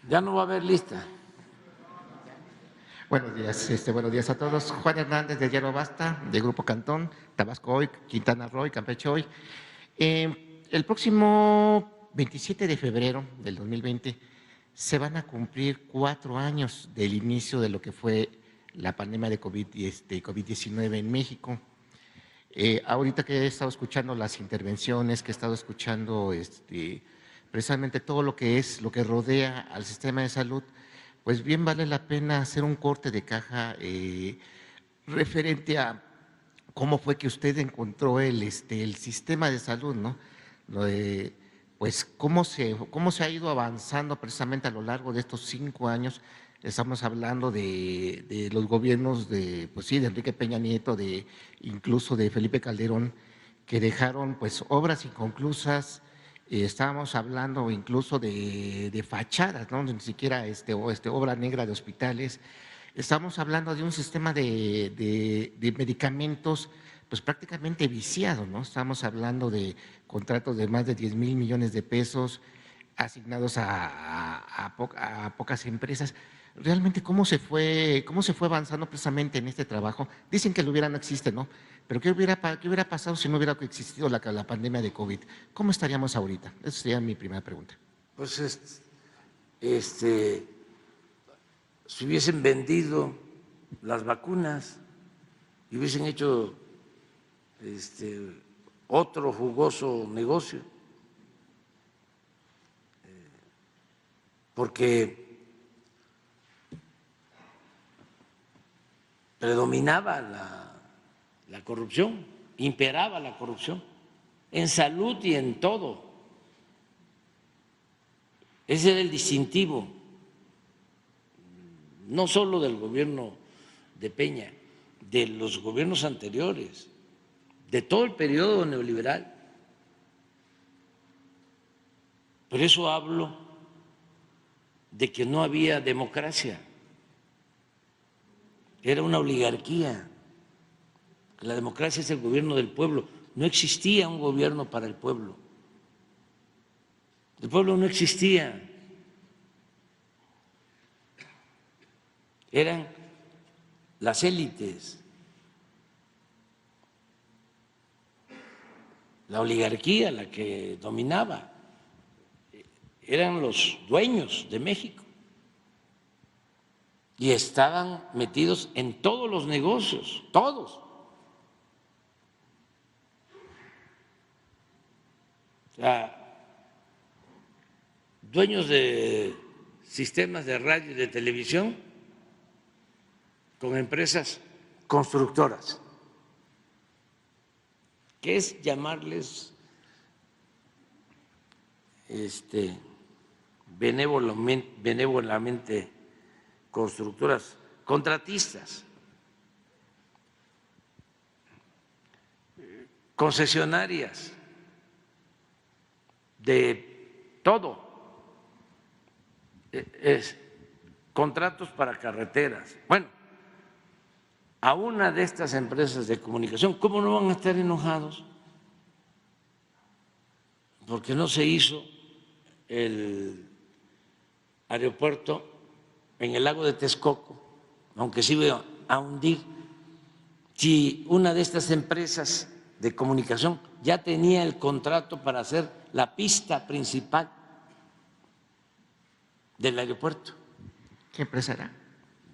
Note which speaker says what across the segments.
Speaker 1: Ya no va a haber lista.
Speaker 2: Buenos días a todos. Juan Hernández de Diario Basta, de Grupo Cantón, Tabasco Hoy, Quintana Roo y Campeche Hoy. El próximo 27 de febrero del 2020 se van a cumplir 4 años del inicio de lo que fue la pandemia de COVID-19 en México. Ahorita que he estado escuchando las intervenciones, que he estado escuchando precisamente todo lo que rodea al sistema de salud, pues bien vale la pena hacer un corte de caja referente a cómo fue que usted encontró el sistema de salud, ¿no? Pues cómo se ha ido avanzando precisamente a lo largo de estos 5 años. Estamos hablando de los gobiernos pues sí, de Enrique Peña Nieto, incluso de Felipe Calderón, que dejaron pues obras inconclusas. Estábamos hablando incluso de fachadas, ¿no? Ni siquiera obra negra de hospitales. Estamos hablando de un sistema de medicamentos pues prácticamente viciado, ¿no? Estamos hablando de contratos de más de 10,000 millones de pesos asignados a pocas empresas. Realmente, ¿cómo se fue avanzando precisamente en este trabajo? Dicen que el hubiera no existe, ¿no? Pero ¿qué hubiera pasado si no hubiera existido la pandemia de COVID? ¿Cómo estaríamos ahorita? Esa sería mi primera pregunta.
Speaker 1: Pues si hubiesen vendido las vacunas y hubiesen hecho otro jugoso negocio, porque predominaba la corrupción, imperaba la corrupción en salud y en todo. Ese era el distintivo, no solo del gobierno de Peña, de los gobiernos anteriores, de todo el periodo neoliberal. Por eso hablo de que no había democracia, era una oligarquía. La democracia es el gobierno del pueblo, no existía un gobierno para el pueblo. El pueblo no existía, eran las élites, la oligarquía la que dominaba, eran los dueños de México y estaban metidos en todos los negocios, todos. O sea, dueños de sistemas de radio y de televisión con empresas constructoras, que es llamarles benévolamente constructoras, contratistas, concesionarias de todo, contratos para carreteras. Bueno, a una de estas empresas de comunicación, ¿cómo no van a estar enojados? Porque no se hizo el aeropuerto en el lago de Texcoco, aunque sí iba a hundir. Si una de estas empresas de comunicación ya tenía el contrato para hacer la pista principal del aeropuerto.
Speaker 2: ¿Qué empresa era?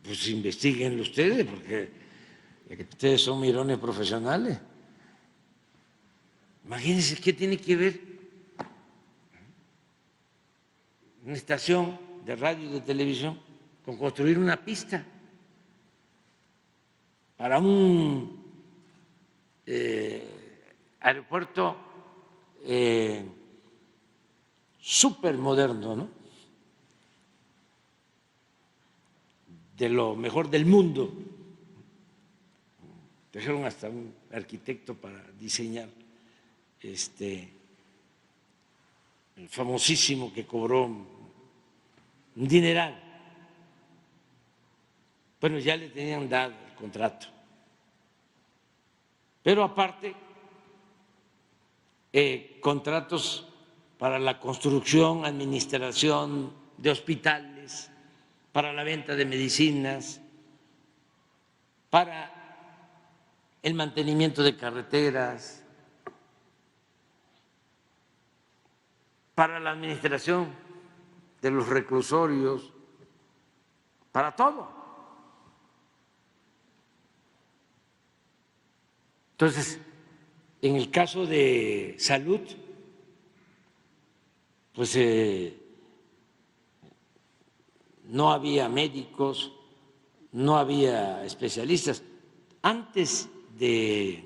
Speaker 1: Pues investíguenlo ustedes, porque ustedes son mirones profesionales. Imagínense qué tiene que ver una estación de radio y de televisión con construir una pista para un aeropuerto súper moderno, ¿no? De lo mejor del mundo. Trajeron hasta un arquitecto para diseñar el famosísimo que cobró un dineral. Bueno, ya le tenían dado el contrato. Pero aparte, contratos para la construcción, administración de hospitales, para la venta de medicinas, para el mantenimiento de carreteras, para la administración de los reclusorios, para todo. Entonces, en el caso de salud, pues no había médicos, no había especialistas. Antes de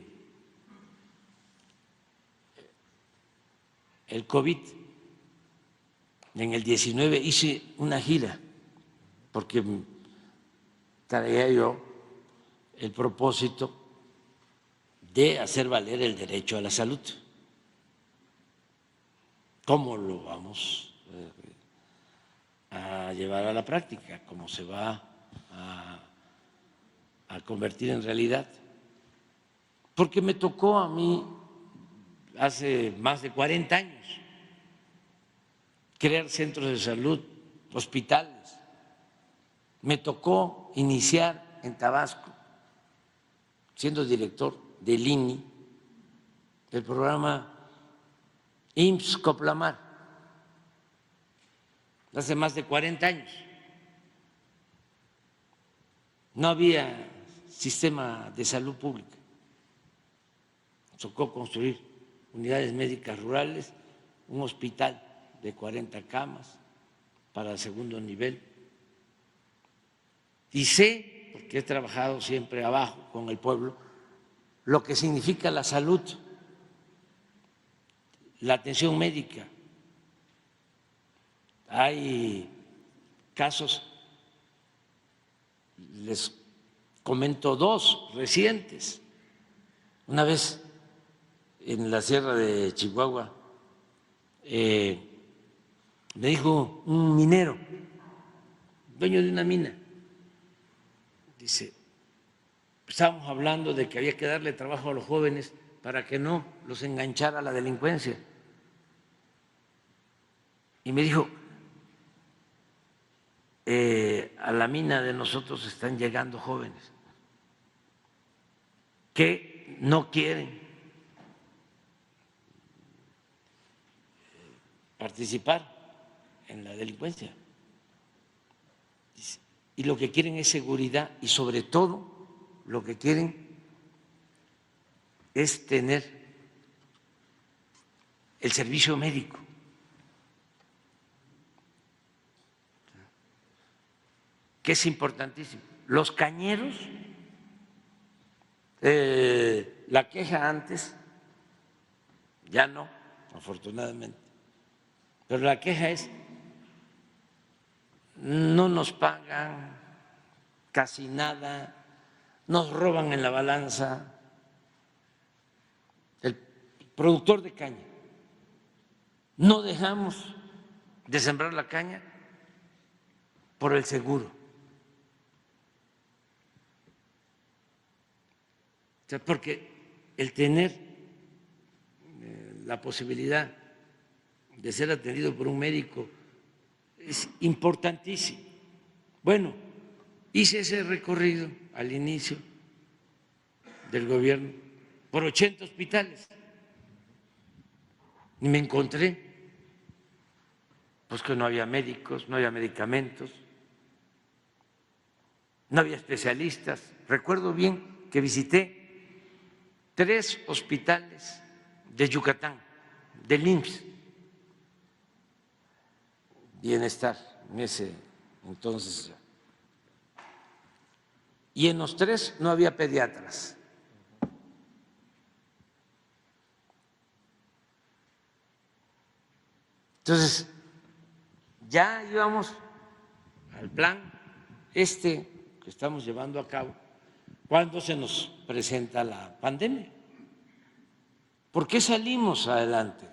Speaker 1: el COVID, en el 19 hice una gira, porque traía yo el propósito de hacer valer el derecho a la salud. ¿Cómo lo vamos a llevar a la práctica? ¿Cómo se va a convertir en realidad? Porque me tocó a mí hace más de 40 años crear centros de salud, hospitales. Me tocó iniciar en Tabasco, siendo director del INI, el programa IMSS-Coplamar, hace más de 40 años. No había sistema de salud pública. Tocó construir unidades médicas rurales, un hospital de 40 camas para el segundo nivel. Y sé, porque he trabajado siempre abajo con el pueblo, lo que significa la salud, la atención médica. Hay casos, les comento dos recientes. Una vez en la sierra de Chihuahua, me dijo un minero, dueño de una mina, dice, estábamos hablando de que había que darle trabajo a los jóvenes para que no los enganchara la delincuencia. Y me dijo, a la mina de nosotros están llegando jóvenes que no quieren participar en la delincuencia y lo que quieren es seguridad y sobre todo lo que quieren es tener el servicio médico. Que es importantísimo. Los cañeros, la queja antes, ya no, afortunadamente, pero la queja es, no nos pagan casi nada, nos roban en la balanza. El productor de caña, no dejamos de sembrar la caña por el seguro. O sea, porque el tener la posibilidad de ser atendido por un médico es importantísimo. Bueno, hice ese recorrido al inicio del gobierno por 80 hospitales y me encontré pues que no había médicos, no había medicamentos, no había especialistas. Recuerdo bien que visité 3 hospitales de Yucatán, del IMSS, Bienestar, en ese entonces. Y en los 3 no había pediatras. Entonces, ya íbamos al plan que estamos llevando a cabo cuando se nos presenta la pandemia. ¿Por qué salimos adelante?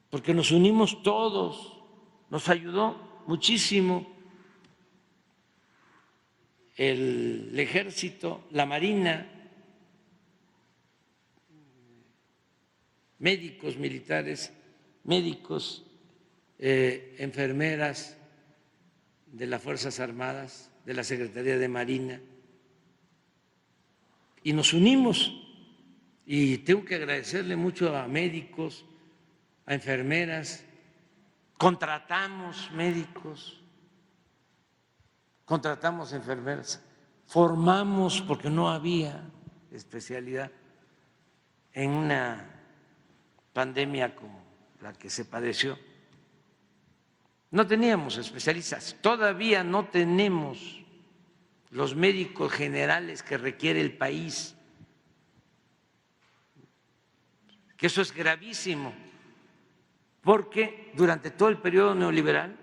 Speaker 1: Porque nos unimos todos, nos ayudó muchísimo el ejército, la marina, médicos militares, médicos, enfermeras de las Fuerzas Armadas, de la Secretaría de Marina, y nos unimos. Y tengo que agradecerle mucho a médicos, a enfermeras, contratamos médicos, contratamos enfermeras, formamos porque no había especialidad en una pandemia como la que se padeció. No teníamos especialistas, todavía no tenemos los médicos generales que requiere el país, que eso es gravísimo, porque durante todo el periodo neoliberal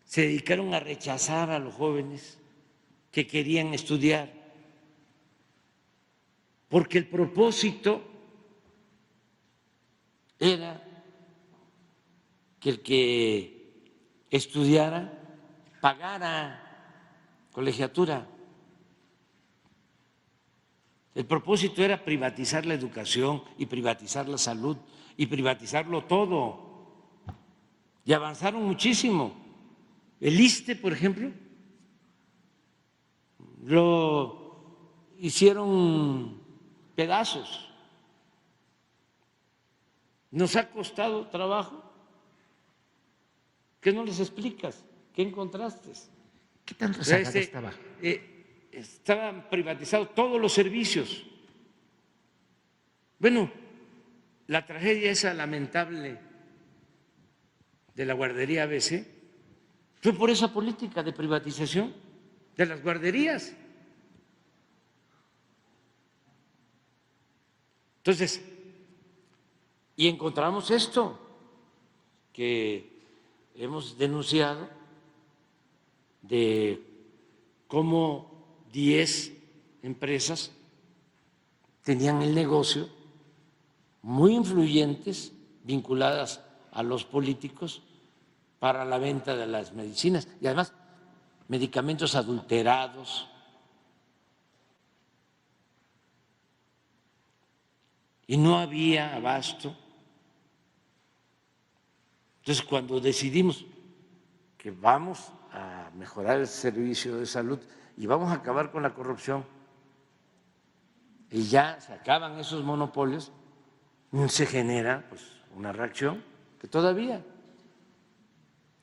Speaker 1: se dedicaron a rechazar a los jóvenes que querían estudiar, porque el propósito era que el que estudiara pagara colegiatura. El propósito era privatizar la educación y privatizar la salud y privatizarlo todo. Y avanzaron muchísimo. El ISSSTE, por ejemplo, lo hicieron pedazos. Nos ha costado trabajo. ¿Qué no les explicas? ¿Qué encontraste?
Speaker 2: ¿Qué tan rezagado estaba?
Speaker 1: Estaban privatizados todos los servicios. Bueno, la tragedia esa lamentable de la guardería ABC fue por esa política de privatización de las guarderías. Entonces, y encontramos esto que hemos denunciado de cómo 10 empresas tenían el negocio, muy influyentes, vinculadas a los políticos para la venta de las medicinas y además medicamentos adulterados. Y no había abasto. Entonces, cuando decidimos que vamos a mejorar el servicio de salud y vamos a acabar con la corrupción y ya se acaban esos monopolios, se genera pues una reacción que todavía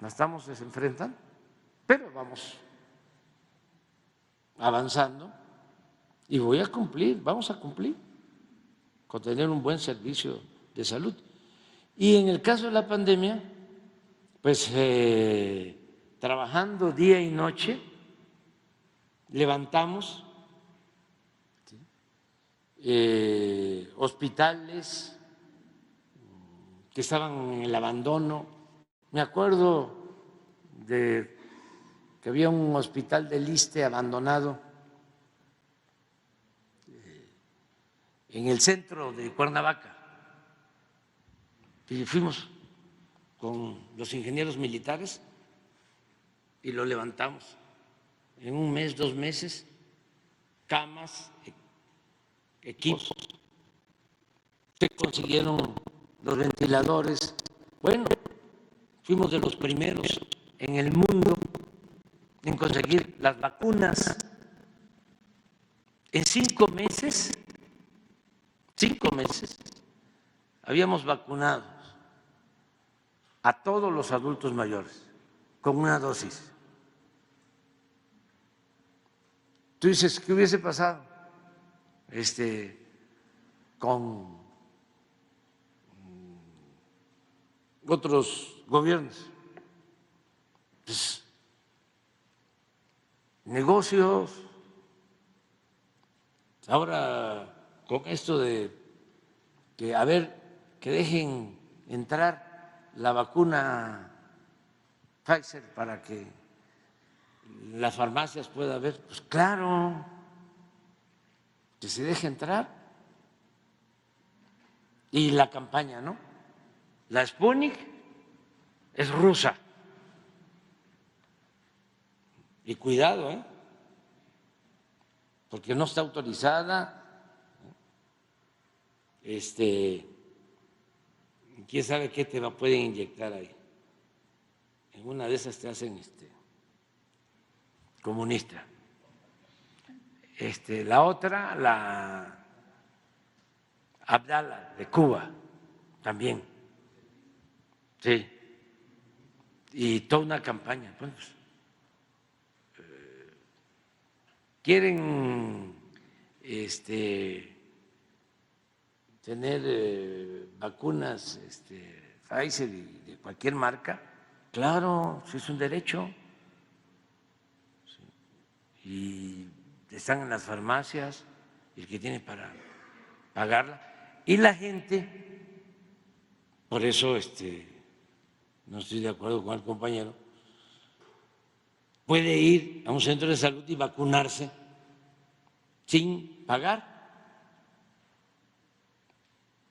Speaker 1: la estamos enfrentando, pero vamos avanzando y vamos a cumplir con tener un buen servicio de salud. Y en el caso de la pandemia, pues trabajando día y noche, levantamos hospitales que estaban en el abandono. Me acuerdo de que había un hospital del ISSSTE abandonado en el centro de Cuernavaca y fuimos con los ingenieros militares y lo levantamos en un mes, 2 meses, camas, equipos, se consiguieron los ventiladores. Bueno, fuimos de los primeros en el mundo en conseguir las vacunas. En 5 meses, habíamos vacunado a todos los adultos mayores con una dosis. Tú dices, ¿qué hubiese pasado con otros gobiernos? Pues, negocios. Ahora, con esto de que, a ver, que dejen entrar la vacuna Pfizer para que las farmacias pueda haber, pues claro, que se deje entrar. Y la campaña, ¿no? La Sputnik es rusa. Y cuidado, porque no está autorizada. Quién sabe qué te la pueden inyectar ahí. una de esas te hacen comunista. La otra, la Abdala de Cuba, también. Sí. Y toda una campaña. Bueno, pues, quieren tener vacunas Pfizer y de cualquier marca, claro, sí es un derecho. Sí. Y están en las farmacias, el que tiene para pagarla. Y la gente, por eso no estoy de acuerdo con el compañero, puede ir a un centro de salud y vacunarse sin pagar.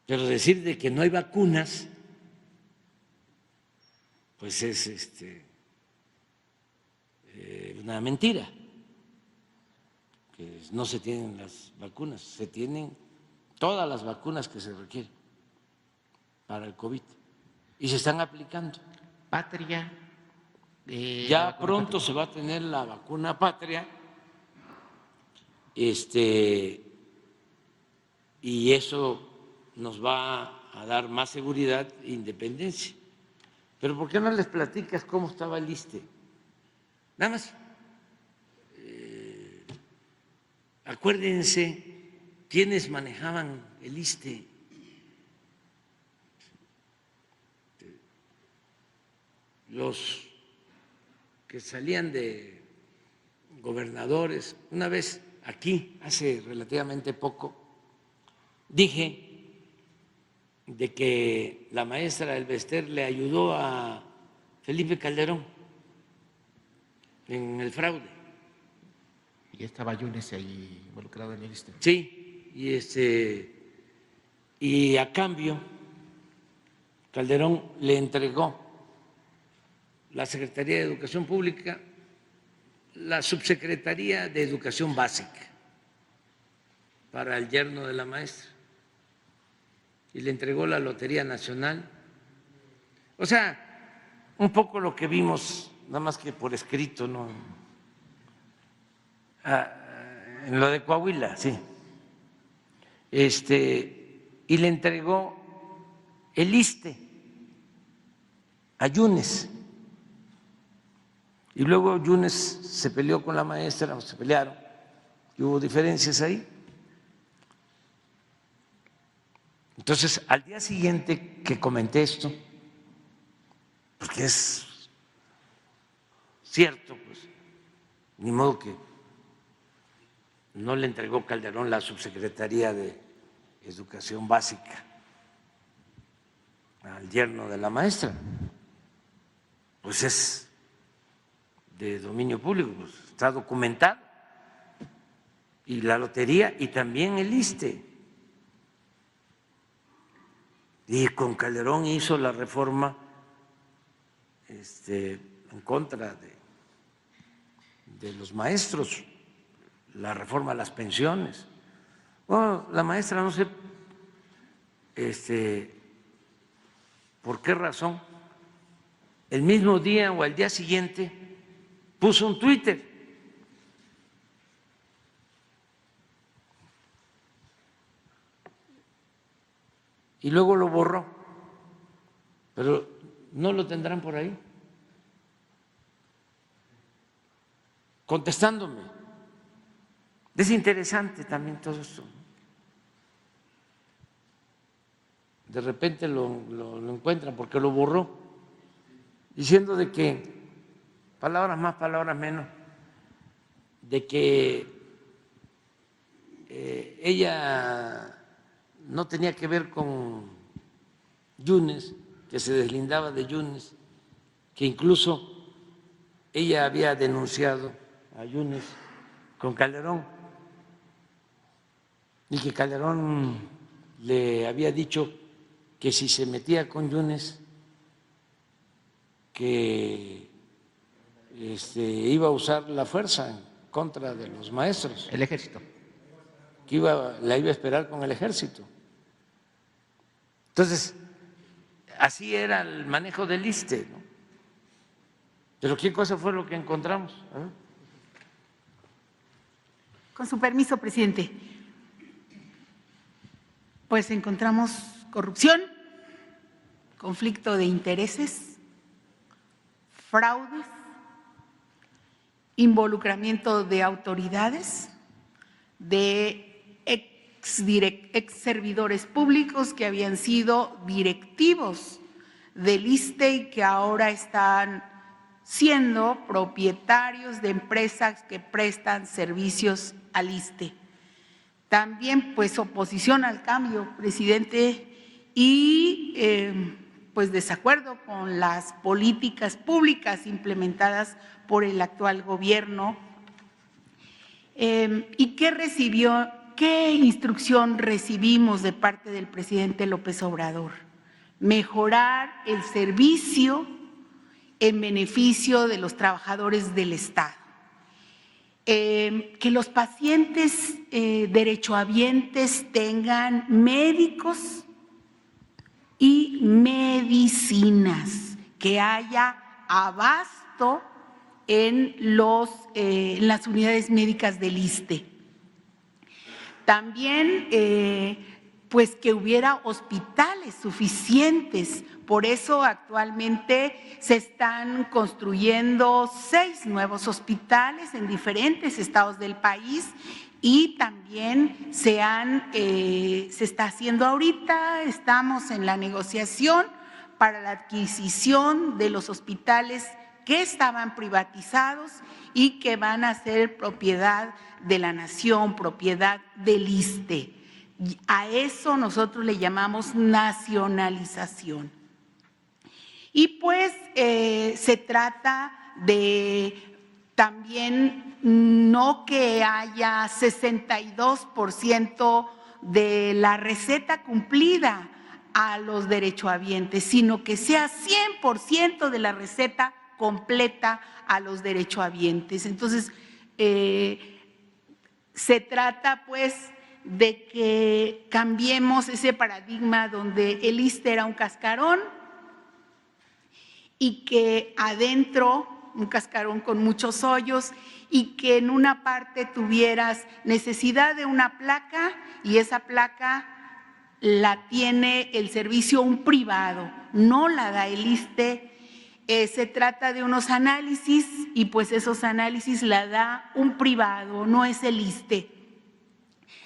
Speaker 1: Pero decir de que no hay vacunas, pues es una mentira, que no se tienen las vacunas, se tienen todas las vacunas que se requieren para el COVID y se están aplicando.
Speaker 2: Patria.
Speaker 1: Ya pronto se va a tener la vacuna Patria, y eso nos va a dar más seguridad e independencia. Pero ¿por qué no les platicas cómo estaba el ISSSTE? Nada más, acuérdense quiénes manejaban el ISSSTE. Los que salían de gobernadores. Una vez aquí, hace relativamente poco, dije de que la maestra Elbester le ayudó a Felipe Calderón en el fraude.
Speaker 2: Y estaba Yunes ahí involucrado en el ISSSTE.
Speaker 1: Sí, y a cambio Calderón le entregó la Secretaría de Educación Pública, la Subsecretaría de Educación Básica para el yerno de la maestra, y le entregó la Lotería Nacional. O sea, un poco lo que vimos, nada más que por escrito, ¿no? En lo de Coahuila, sí. Y le entregó el ISSSTE a Yunes. Y luego Yunes se peleó con la maestra, o se pelearon, y hubo diferencias ahí. Entonces, al día siguiente que comenté esto, porque es cierto, pues, ni modo que no le entregó Calderón la Subsecretaría de Educación Básica al yerno de la maestra, pues es de dominio público, pues está documentado, y la lotería y también el ISSSTE. Y con Calderón hizo la reforma en contra de los maestros, la reforma a las pensiones. Bueno, la maestra no sé por qué razón, el mismo día o al día siguiente puso un Twitter y luego lo borró, pero no lo tendrán por ahí contestándome. Es interesante también todo esto. De repente lo encuentran porque lo borró, diciendo de que, palabras más, palabras menos, de que ella no tenía que ver con Yunes, que se deslindaba de Yunes, que incluso ella había denunciado a Yunes con Calderón y que Calderón le había dicho que si se metía con Yunes, que iba a usar la fuerza en contra de los maestros.
Speaker 2: El ejército.
Speaker 1: Que la iba a esperar con el ejército. Entonces, así era el manejo del ISSSTE, ¿no? ¿Pero qué cosa fue lo que encontramos?
Speaker 3: Con su permiso, presidente. Pues encontramos corrupción, conflicto de intereses, fraudes, involucramiento de autoridades, de ex servidores públicos que habían sido directivos del ISSSTE y que ahora están siendo propietarios de empresas que prestan servicios al ISSSTE. También, pues, oposición al cambio, presidente, y pues desacuerdo con las políticas públicas implementadas por el actual gobierno. ¿Y qué instrucción recibimos de parte del presidente López Obrador? Mejorar el servicio en beneficio de los trabajadores del Estado. Que los pacientes derechohabientes tengan médicos y medicinas, que haya abasto en las unidades médicas del ISSSTE. También pues que hubiera hospitales suficientes. Por eso actualmente se están construyendo 6 nuevos hospitales en diferentes estados del país y también se está haciendo ahorita, estamos en la negociación para la adquisición de los hospitales que estaban privatizados y que van a ser propiedad de la nación, propiedad del ISSSTE. A eso nosotros le llamamos nacionalización. Y pues se trata de también no que haya 62% de la receta cumplida a los derechohabientes, sino que sea 100% de la receta completa a los derechohabientes. Entonces, se trata pues de que cambiemos ese paradigma donde el ISSSTE era un cascarón y que adentro, un cascarón con muchos hoyos, y que en una parte tuvieras necesidad de una placa y esa placa la tiene el servicio un privado, no la da el ISSSTE. Se trata de unos análisis y pues esos análisis la da un privado, no es el ISSSTE.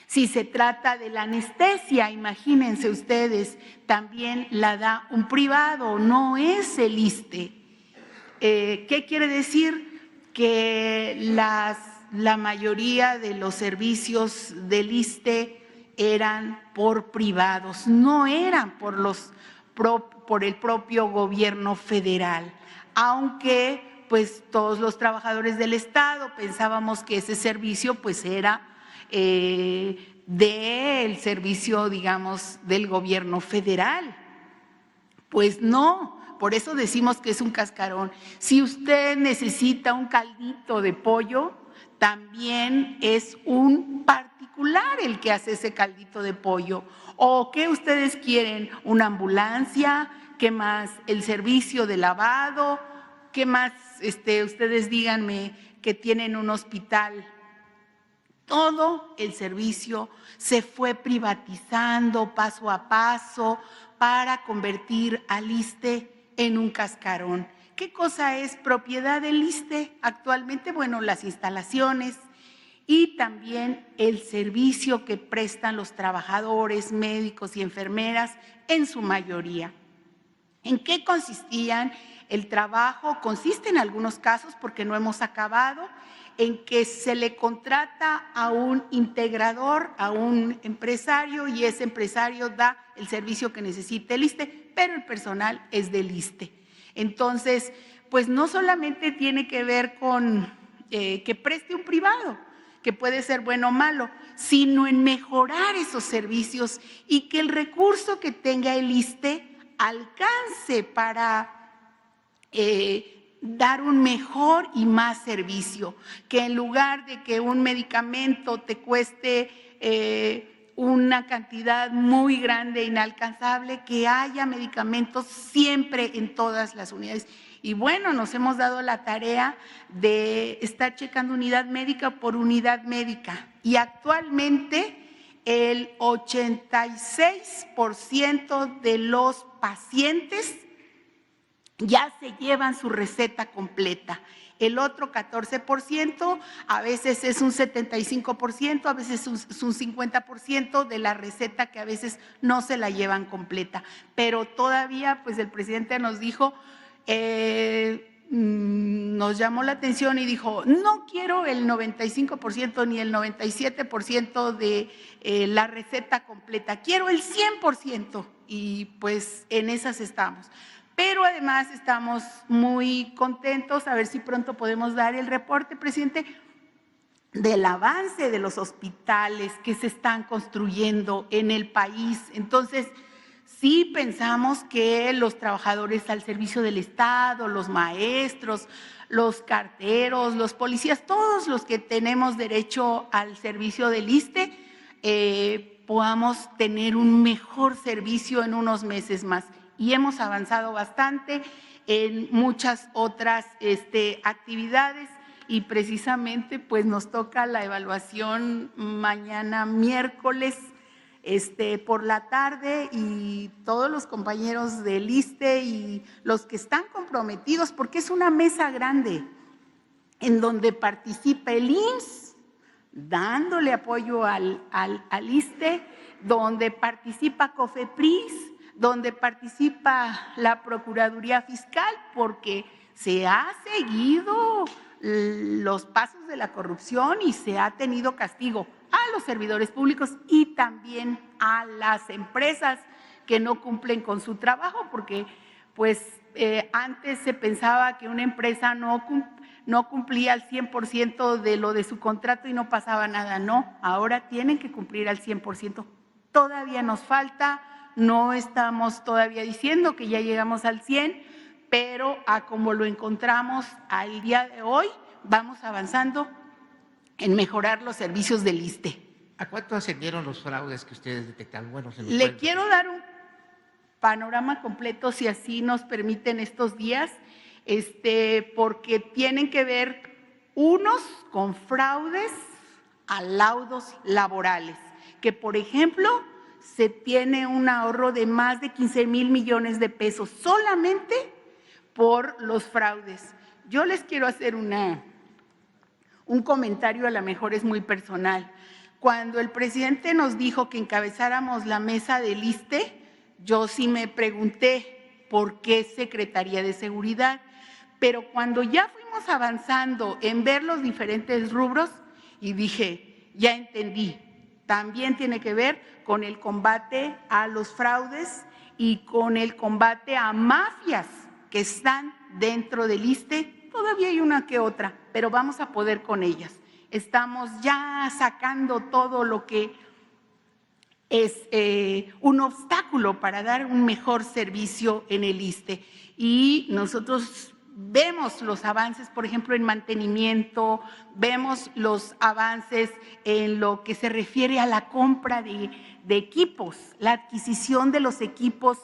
Speaker 3: Si se trata de la anestesia, imagínense ustedes, también la da un privado, no es el ISSSTE. ¿Qué quiere decir? Que la mayoría de los servicios del ISSSTE eran por privados, no eran por el propio gobierno federal, aunque pues todos los trabajadores del Estado pensábamos que ese servicio pues era del servicio, digamos, del gobierno federal. Pues no, por eso decimos que es un cascarón. Si usted necesita un caldito de pollo, también es un particular el que hace ese caldito de pollo. ¿O qué ustedes quieren? ¿Una ambulancia? ¿Qué más? ¿El servicio de lavado? ¿Qué más? Ustedes díganme que tienen un hospital. Todo el servicio se fue privatizando paso a paso para convertir al ISSSTE en un cascarón. ¿Qué cosa es propiedad del ISSSTE actualmente? Bueno, las instalaciones y también el servicio que prestan los trabajadores, médicos y enfermeras en su mayoría. ¿En qué consistían? El trabajo consiste en algunos casos, porque no hemos acabado, en que se le contrata a un integrador, a un empresario, y ese empresario da el servicio que necesita el ISSSTE, pero el personal es del ISSSTE. Entonces, pues no solamente tiene que ver con que preste un privado, que puede ser bueno o malo, sino en mejorar esos servicios y que el recurso que tenga el ISSSTE alcance para dar un mejor y más servicio, que en lugar de que un medicamento te cueste una cantidad muy grande, inalcanzable, que haya medicamentos siempre en todas las unidades. Y bueno, nos hemos dado la tarea de estar checando unidad médica por unidad médica. Y actualmente el 86% de los pacientes ya se llevan su receta completa. El otro 14%, a veces es un 75%, a veces es un 50% de la receta que a veces no se la llevan completa. Pero todavía, pues el presidente nos dijo, nos llamó la atención y dijo, no quiero el 95% ni el 97% de la receta completa, quiero el 100%, y pues en esas estamos. Pero además estamos muy contentos, a ver si pronto podemos dar el reporte, presidente, del avance de los hospitales que se están construyendo en el país. Entonces, sí pensamos que los trabajadores al servicio del Estado, los maestros, los carteros, los policías, todos los que tenemos derecho al servicio del ISSSTE, podamos tener un mejor servicio en unos meses más. Y hemos avanzado bastante en muchas otras actividades, y precisamente pues nos toca la evaluación mañana miércoles por la tarde, y todos los compañeros del ISSSTE y los que están comprometidos, porque es una mesa grande en donde participa el IMSS dándole apoyo al ISSSTE, donde participa COFEPRIS, donde participa la Procuraduría Fiscal, porque se ha seguido los pasos de la corrupción y se ha tenido castigo a los servidores públicos y también a las empresas que no cumplen con su trabajo, porque pues antes se pensaba que una empresa no cumplía al 100% de lo de su contrato y no pasaba nada. No, ahora tienen que cumplir al 100%. Todavía nos falta. No estamos todavía diciendo que ya llegamos al 100, pero a como lo encontramos al día de hoy, vamos avanzando en mejorar los servicios del ISSSTE.
Speaker 2: ¿A cuánto ascendieron los fraudes que ustedes detectaron? Bueno,
Speaker 3: Le quiero dar un panorama completo, si así nos permiten estos días, porque tienen que ver unos con fraudes a laudos laborales, que por ejemplo se tiene un ahorro de más de 15,000 millones de pesos solamente por los fraudes. Yo les quiero hacer un comentario, a lo mejor es muy personal. Cuando el presidente nos dijo que encabezáramos la mesa del ISSSTE, yo sí me pregunté por qué Secretaría de Seguridad, pero cuando ya fuimos avanzando en ver los diferentes rubros, y dije, ya entendí, también tiene que ver con el combate a los fraudes y con el combate a mafias que están dentro del ISSSTE. Todavía hay una que otra, pero vamos a poder con ellas. Estamos ya sacando todo lo que es un obstáculo para dar un mejor servicio en el ISSSTE. Y nosotros vemos los avances, por ejemplo, en mantenimiento, vemos los avances en lo que se refiere a la compra de equipos, la adquisición de los equipos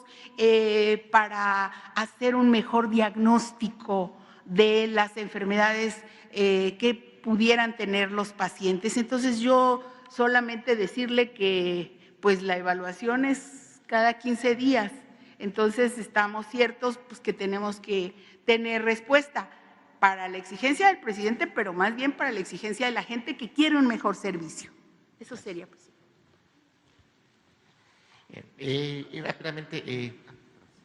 Speaker 3: para hacer un mejor diagnóstico de las enfermedades que pudieran tener los pacientes. Entonces, yo solamente decirle que pues la evaluación es cada 15 días. Entonces, estamos ciertos pues, que tenemos que tener respuesta para la exigencia del presidente, pero más bien para la exigencia de la gente que quiere un mejor servicio. Eso sería, presidente.
Speaker 2: Y rápidamente,